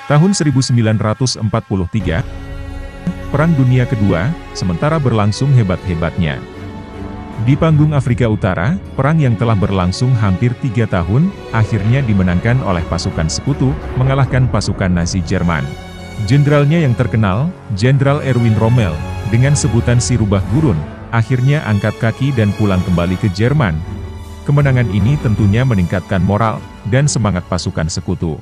Tahun 1943, Perang Dunia Kedua, sementara berlangsung hebat-hebatnya. Di panggung Afrika Utara, perang yang telah berlangsung hampir 3 tahun, akhirnya dimenangkan oleh pasukan sekutu, mengalahkan pasukan Nazi Jerman. Jenderalnya yang terkenal, Jenderal Erwin Rommel, dengan sebutan si rubah gurun, akhirnya angkat kaki dan pulang kembali ke Jerman. Kemenangan ini tentunya meningkatkan moral dan semangat pasukan sekutu.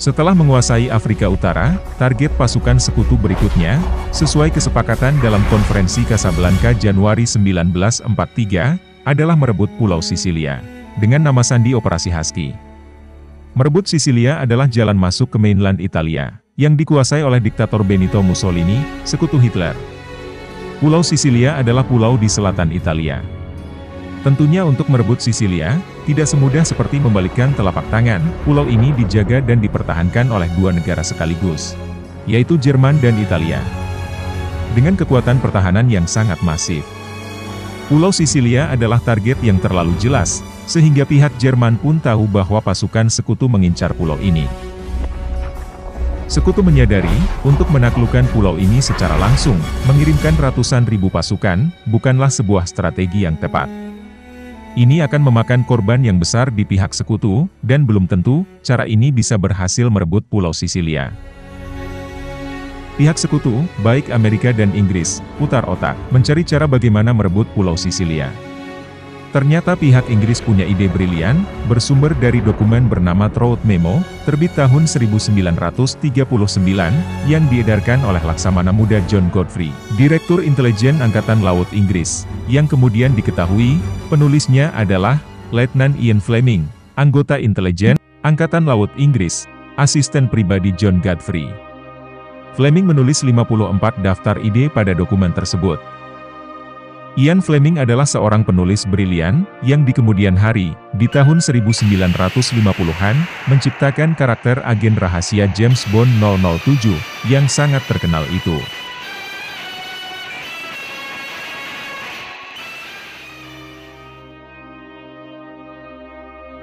Setelah menguasai Afrika Utara, target pasukan sekutu berikutnya, sesuai kesepakatan dalam konferensi Casablanca Januari 1943, adalah merebut Pulau Sisilia, dengan nama sandi Operasi Husky. Merebut Sisilia adalah jalan masuk ke mainland Italia, yang dikuasai oleh diktator Benito Mussolini, sekutu Hitler. Pulau Sisilia adalah pulau di selatan Italia. Tentunya untuk merebut Sisilia, tidak semudah seperti membalikkan telapak tangan. Pulau ini dijaga dan dipertahankan oleh 2 negara sekaligus, yaitu Jerman dan Italia, dengan kekuatan pertahanan yang sangat masif. Pulau Sisilia adalah target yang terlalu jelas, sehingga pihak Jerman pun tahu bahwa pasukan sekutu mengincar pulau ini. Sekutu menyadari, untuk menaklukkan pulau ini secara langsung, mengirimkan ratusan ribu pasukan, bukanlah sebuah strategi yang tepat. Ini akan memakan korban yang besar di pihak sekutu, dan belum tentu, cara ini bisa berhasil merebut Pulau Sisilia. Pihak sekutu, baik Amerika dan Inggris, putar otak, mencari cara bagaimana merebut Pulau Sisilia. Ternyata pihak Inggris punya ide brilian, bersumber dari dokumen bernama Trout Memo, terbit tahun 1939, yang diedarkan oleh Laksamana Muda John Godfrey, Direktur Intelijen Angkatan Laut Inggris, yang kemudian diketahui, penulisnya adalah Letnan Ian Fleming, anggota intelijen Angkatan Laut Inggris, asisten pribadi John Godfrey. Fleming menulis 54 daftar ide pada dokumen tersebut. Ian Fleming adalah seorang penulis brilian, yang di kemudian hari, di tahun 1950-an, menciptakan karakter agen rahasia James Bond 007, yang sangat terkenal itu.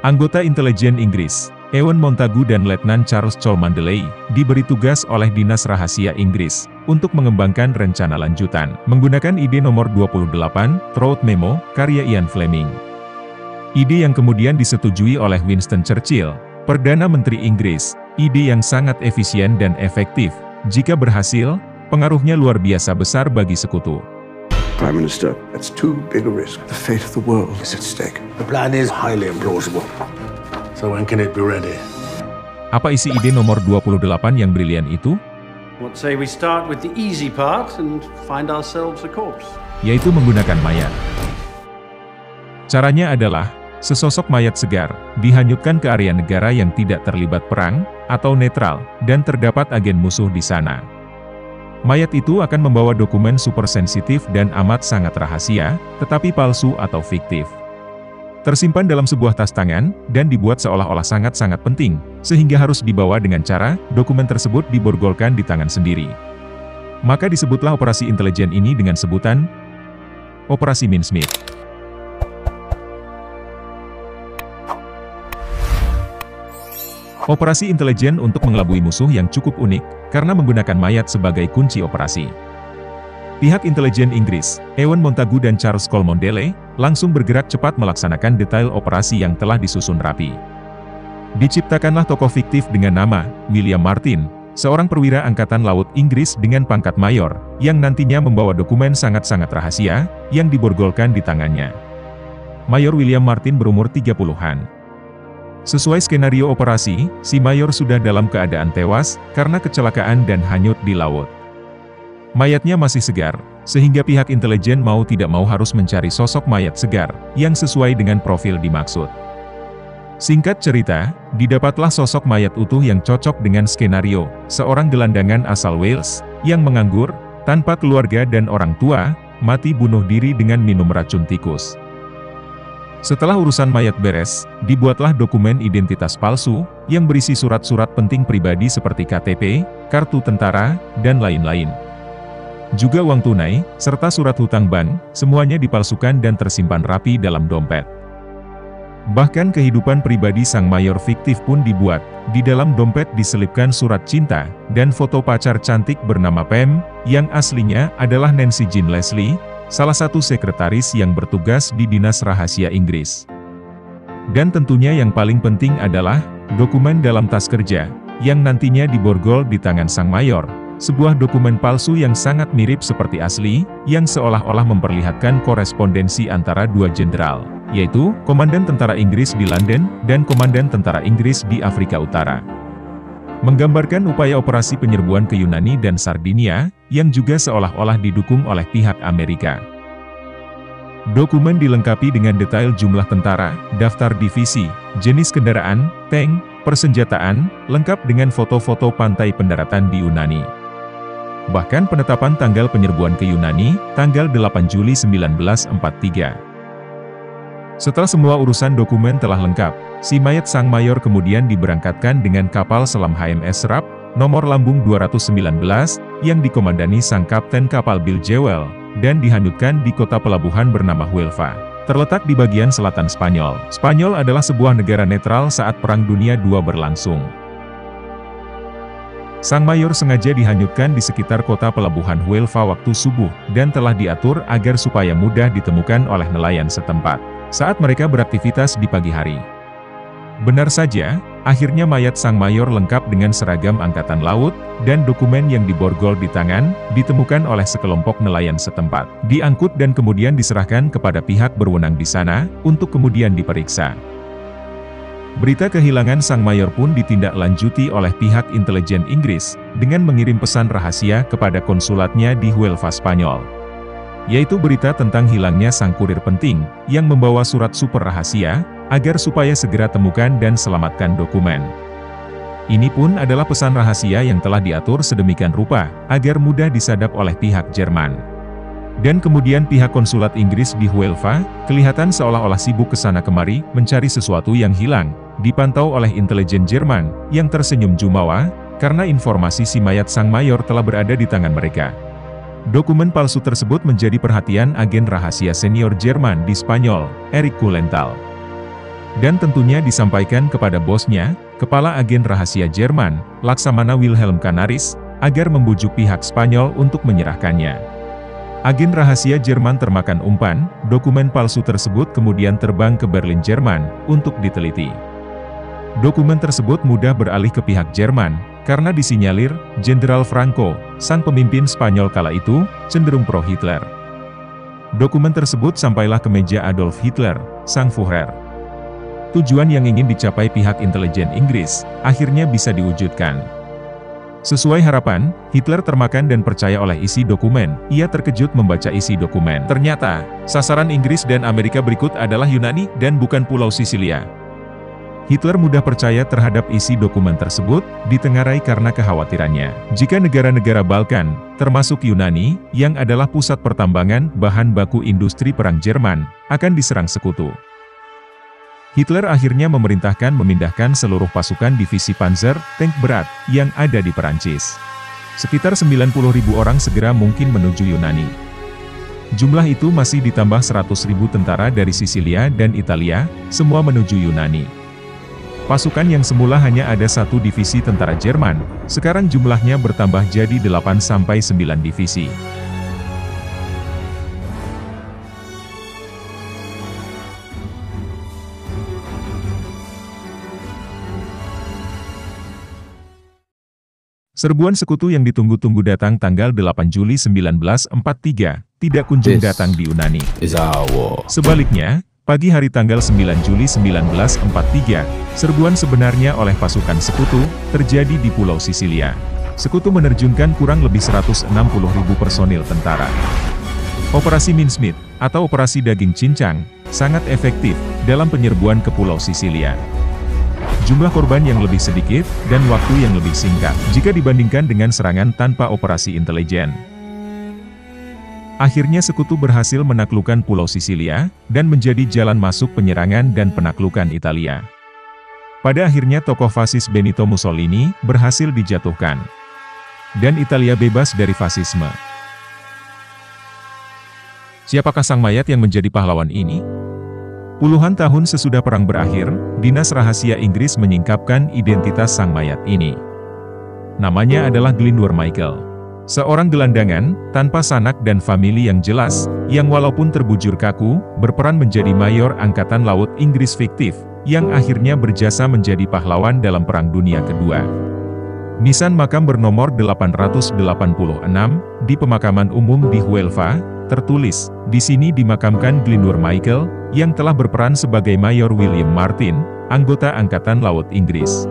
Anggota intelijen Inggris, Ewan Montagu dan Letnan Charles Cholmondeley, diberi tugas oleh Dinas Rahasia Inggris, untuk mengembangkan rencana lanjutan, menggunakan ide nomor 28, Trout Memo, karya Ian Fleming. Ide yang kemudian disetujui oleh Winston Churchill, Perdana Menteri Inggris, ide yang sangat efisien dan efektif. Jika berhasil, pengaruhnya luar biasa besar bagi sekutu. Prime Minister, that's too big a risk. The fate of the world is at stake. The plan is highly implausible. So when can it be ready? Apa isi ide nomor 28 yang brilian itu? What say we start with the easy part and find ourselves a corpse? Yaitu menggunakan mayat. Caranya adalah, sesosok mayat segar, dihanyutkan ke area negara yang tidak terlibat perang, atau netral, dan terdapat agen musuh di sana. Mayat itu akan membawa dokumen super sensitif dan amat sangat rahasia, tetapi palsu atau fiktif. Tersimpan dalam sebuah tas tangan, dan dibuat seolah-olah sangat-sangat penting, sehingga harus dibawa dengan cara, dokumen tersebut diborgolkan di tangan sendiri. Maka disebutlah operasi intelijen ini dengan sebutan, Operasi Mincemeat. Operasi intelijen untuk mengelabui musuh yang cukup unik, karena menggunakan mayat sebagai kunci operasi. Pihak intelijen Inggris, Ewan Montagu dan Charles Cholmondeley, langsung bergerak cepat melaksanakan detail operasi yang telah disusun rapi. Diciptakanlah tokoh fiktif dengan nama, William Martin, seorang perwira Angkatan Laut Inggris dengan pangkat mayor, yang nantinya membawa dokumen sangat-sangat rahasia, yang diborgolkan di tangannya. Mayor William Martin berumur 30-an. Sesuai skenario operasi, si mayor sudah dalam keadaan tewas, karena kecelakaan dan hanyut di laut. Mayatnya masih segar, sehingga pihak intelijen mau tidak mau harus mencari sosok mayat segar, yang sesuai dengan profil dimaksud. Singkat cerita, didapatlah sosok mayat utuh yang cocok dengan skenario, seorang gelandangan asal Wales, yang menganggur, tanpa keluarga dan orang tua, mati bunuh diri dengan minum racun tikus. Setelah urusan mayat beres, dibuatlah dokumen identitas palsu, yang berisi surat-surat penting pribadi seperti KTP, kartu tentara, dan lain-lain. Juga uang tunai, serta surat hutang bank, semuanya dipalsukan dan tersimpan rapi dalam dompet. Bahkan kehidupan pribadi sang mayor fiktif pun dibuat. Di dalam dompet diselipkan surat cinta, dan foto pacar cantik bernama Pam, yang aslinya adalah Nancy Jean Leslie, salah satu sekretaris yang bertugas di Dinas Rahasia Inggris. Dan tentunya yang paling penting adalah, dokumen dalam tas kerja, yang nantinya diborgol di tangan sang mayor. Sebuah dokumen palsu yang sangat mirip seperti asli, yang seolah-olah memperlihatkan korespondensi antara dua jenderal, yaitu Komandan Tentara Inggris di London, dan Komandan Tentara Inggris di Afrika Utara. Menggambarkan upaya operasi penyerbuan ke Yunani dan Sardinia, yang juga seolah-olah didukung oleh pihak Amerika. Dokumen dilengkapi dengan detail jumlah tentara, daftar divisi, jenis kendaraan, tank, persenjataan, lengkap dengan foto-foto pantai pendaratan di Yunani. Bahkan penetapan tanggal penyerbuan ke Yunani, tanggal 8 Juli 1943. Setelah semua urusan dokumen telah lengkap, si mayat sang mayor kemudian diberangkatkan dengan kapal selam HMS Rap, nomor lambung 219, yang dikomandani sang kapten kapal Bill Jewell, dan dihanyutkan di kota pelabuhan bernama Huelva, terletak di bagian selatan Spanyol. Spanyol adalah sebuah negara netral saat Perang Dunia II berlangsung. Sang mayor sengaja dihanyutkan di sekitar kota pelabuhan Huelva waktu subuh, dan telah diatur agar supaya mudah ditemukan oleh nelayan setempat saat mereka beraktivitas di pagi hari. Benar saja, akhirnya mayat sang mayor lengkap dengan seragam angkatan laut, dan dokumen yang diborgol di tangan, ditemukan oleh sekelompok nelayan setempat, diangkut dan kemudian diserahkan kepada pihak berwenang di sana, untuk kemudian diperiksa. Berita kehilangan sang mayor pun ditindaklanjuti oleh pihak intelijen Inggris, dengan mengirim pesan rahasia kepada konsulatnya di Huelva, Spanyol. Yaitu berita tentang hilangnya sang kurir penting, yang membawa surat super rahasia, agar supaya segera temukan dan selamatkan dokumen. Ini pun adalah pesan rahasia yang telah diatur sedemikian rupa, agar mudah disadap oleh pihak Jerman. Dan kemudian pihak konsulat Inggris di Huelva, kelihatan seolah-olah sibuk kesana kemari, mencari sesuatu yang hilang, dipantau oleh intelijen Jerman, yang tersenyum jumawa, karena informasi si mayat sang mayor telah berada di tangan mereka. Dokumen palsu tersebut menjadi perhatian agen rahasia senior Jerman di Spanyol, Erich Kuhlenthal. Dan tentunya disampaikan kepada bosnya, kepala agen rahasia Jerman, Laksamana Wilhelm Canaris, agar membujuk pihak Spanyol untuk menyerahkannya. Agen rahasia Jerman termakan umpan, dokumen palsu tersebut kemudian terbang ke Berlin, Jerman, untuk diteliti. Dokumen tersebut mudah beralih ke pihak Jerman, karena disinyalir, Jenderal Franco, sang pemimpin Spanyol kala itu, cenderung pro-Hitler. Dokumen tersebut sampailah ke meja Adolf Hitler, sang Führer. Tujuan yang ingin dicapai pihak intelijen Inggris, akhirnya bisa diwujudkan. Sesuai harapan, Hitler termakan dan percaya oleh isi dokumen. Ia terkejut membaca isi dokumen. Ternyata, sasaran Inggris dan Amerika berikut adalah Yunani dan bukan Pulau Sisilia. Hitler mudah percaya terhadap isi dokumen tersebut, ditengarai karena kekhawatirannya. Jika negara-negara Balkan, termasuk Yunani, yang adalah pusat pertambangan bahan baku industri perang Jerman, akan diserang sekutu. Hitler akhirnya memerintahkan memindahkan seluruh pasukan divisi Panzer, tank berat, yang ada di Perancis. Sekitar 90.000 orang segera mungkin menuju Yunani. Jumlah itu masih ditambah 100.000 tentara dari Sisilia dan Italia, semua menuju Yunani. Pasukan yang semula hanya ada 1 divisi tentara Jerman, sekarang jumlahnya bertambah jadi 8-9 divisi. Serbuan sekutu yang ditunggu-tunggu datang tanggal 8 Juli 1943, tidak kunjung datang di Yunani. Sebaliknya, pagi hari tanggal 9 Juli 1943, serbuan sebenarnya oleh pasukan sekutu, terjadi di Pulau Sisilia. Sekutu menerjunkan kurang lebih 160.000 personil tentara. Operasi Mincemeat, atau Operasi Daging Cincang, sangat efektif dalam penyerbuan ke Pulau Sisilia. Jumlah korban yang lebih sedikit, dan waktu yang lebih singkat, jika dibandingkan dengan serangan tanpa operasi intelijen. Akhirnya sekutu berhasil menaklukkan Pulau Sisilia, dan menjadi jalan masuk penyerangan dan penaklukan Italia. Pada akhirnya tokoh fasis Benito Mussolini, berhasil dijatuhkan. Dan Italia bebas dari fasisme. Siapakah sang mayat yang menjadi pahlawan ini? Puluhan tahun sesudah perang berakhir, Dinas Rahasia Inggris menyingkapkan identitas sang mayat ini. Namanya adalah Glyndwr Michael. Seorang gelandangan, tanpa sanak dan famili yang jelas, yang walaupun terbujur kaku, berperan menjadi mayor Angkatan Laut Inggris fiktif, yang akhirnya berjasa menjadi pahlawan dalam Perang Dunia Kedua. Nisan makam bernomor 886, di pemakaman umum di Huelva, tertulis, di sini dimakamkan Glyndwr Michael, yang telah berperan sebagai Mayor William Martin, anggota Angkatan Laut Inggris.